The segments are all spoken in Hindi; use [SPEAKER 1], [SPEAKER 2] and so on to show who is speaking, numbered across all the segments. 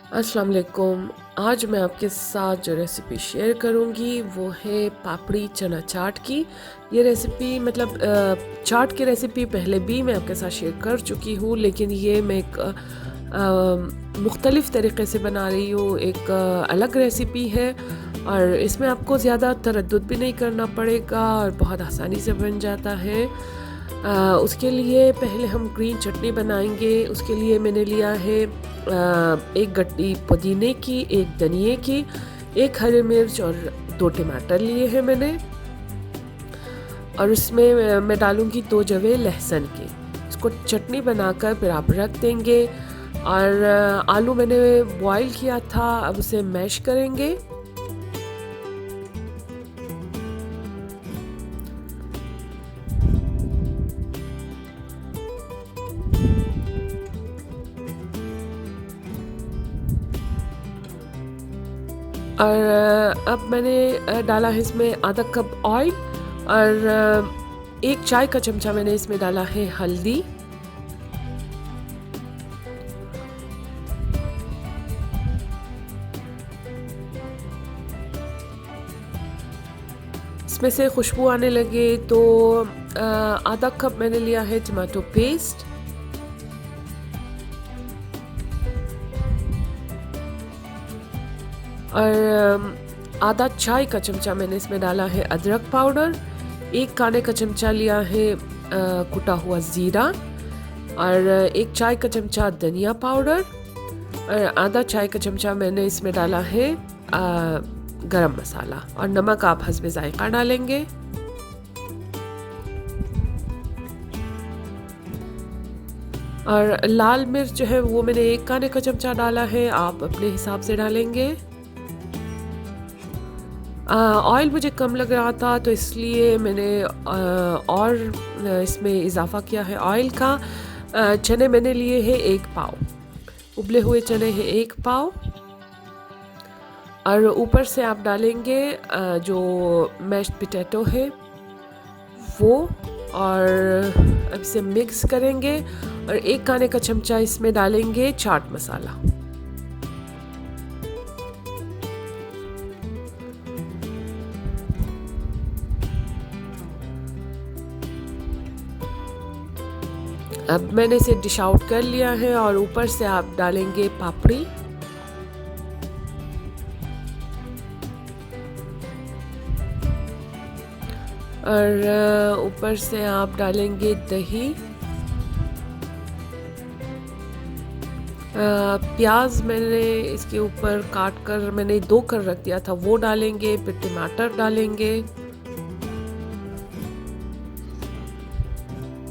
[SPEAKER 1] अस्सलाम वालेकुम। आज मैं आपके साथ जो रेसिपी शेयर करूंगी वो है पापड़ी चना चाट की। ये रेसिपी मतलब चाट की रेसिपी पहले भी मैं आपके साथ शेयर कर चुकी हूँ, लेकिन ये मैं एक मुख्तलिफ़ तरीक़े से बना रही हूँ। एक अलग रेसिपी है और इसमें आपको ज़्यादा तरद्दुद भी नहीं करना पड़ेगा और बहुत आसानी से बन जाता है। उसके लिए पहले हम ग्रीन चटनी बनाएंगे। उसके लिए मैंने लिया है एक गड्डी पुदीने की, एक धनिए की, एक हरी मिर्च और 2 टमाटर लिए हैं मैंने। और उसमें मैं डालूंगी 2 जवे लहसुन की। इसको चटनी बनाकर फिर आप रख देंगे। और आलू मैंने बॉईल किया था, अब उसे मैश करेंगे। और अब मैंने डाला है इसमें आधा कप ऑयल और 1 चाय का चमचा मैंने इसमें डाला है हल्दी। इसमें से खुशबू आने लगे तो आधा कप मैंने लिया है टमाटो पेस्ट। और आधा चाय का चमचा मैंने इसमें डाला है अदरक पाउडर। 1 खाने का चमचा लिया है कुटा हुआ ज़ीरा और 1 चाय का चमचा धनिया पाउडर और आधा चाय का चमचा मैंने इसमें डाला है गरम मसाला। और नमक आप हस्बे ज़ायक़ा डालेंगे। और लाल मिर्च जो है वो मैंने 1 खाने का चमचा डाला है, आप अपने हिसाब से डालेंगे। ऑयल मुझे कम लग रहा था तो इसलिए मैंने और इसमें इजाफ़ा किया है ऑयल का। चने मैंने लिए हैं 1 पाव, उबले हुए चने हैं 1 पाव। और ऊपर से आप डालेंगे जो मैश्ड पोटैटो है वो। और अब इसे मिक्स करेंगे और 1 खाने का चमचा इसमें डालेंगे चाट मसाला। अब मैंने इसे डिश आउट कर लिया है और ऊपर से आप डालेंगे पापड़ी। और ऊपर से आप डालेंगे दही। प्याज मैंने इसके ऊपर काट कर मैंने 2 कर रख दिया था, वो डालेंगे। फिर टमाटर डालेंगे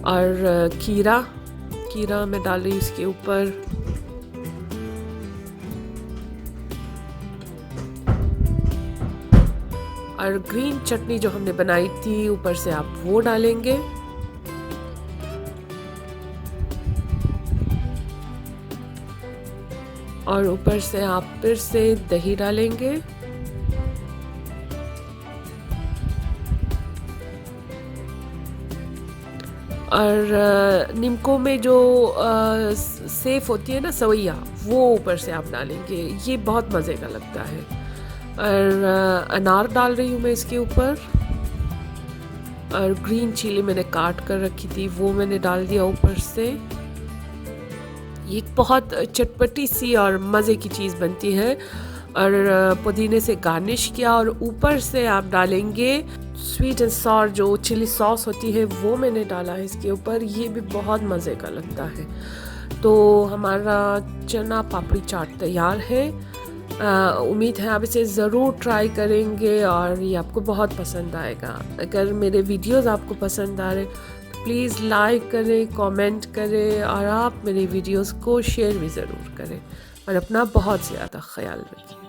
[SPEAKER 1] और खीरा मैं डाल रही हूँ इसके ऊपर। और ग्रीन चटनी जो हमने बनाई थी ऊपर से आप वो डालेंगे। और ऊपर से आप फिर से दही डालेंगे। और नीमको में जो सेफ होती है ना सवैया, वो ऊपर से आप डालेंगे। ये बहुत मज़े का लगता है। और अनार डाल रही हूँ मैं इसके ऊपर। और ग्रीन चिली मैंने काट कर रखी थी वो मैंने डाल दिया ऊपर से। ये बहुत चटपटी सी और मज़े की चीज़ बनती है। और पुदीने से गार्निश किया और ऊपर से आप डालेंगे स्वीट एंड सॉर जो चिली सॉस होती है वो मैंने डाला है इसके ऊपर। ये भी बहुत मज़े का लगता है। तो हमारा चना पापड़ी चाट तैयार है। उम्मीद है आप इसे ज़रूर ट्राई करेंगे और ये आपको बहुत पसंद आएगा। अगर मेरे वीडियोस आपको पसंद आ रहे तो प्लीज़ लाइक करें, कमेंट करें और आप मेरे वीडियोस को शेयर भी ज़रूर करें। और अपना बहुत ज़्यादा ख्याल रखिए।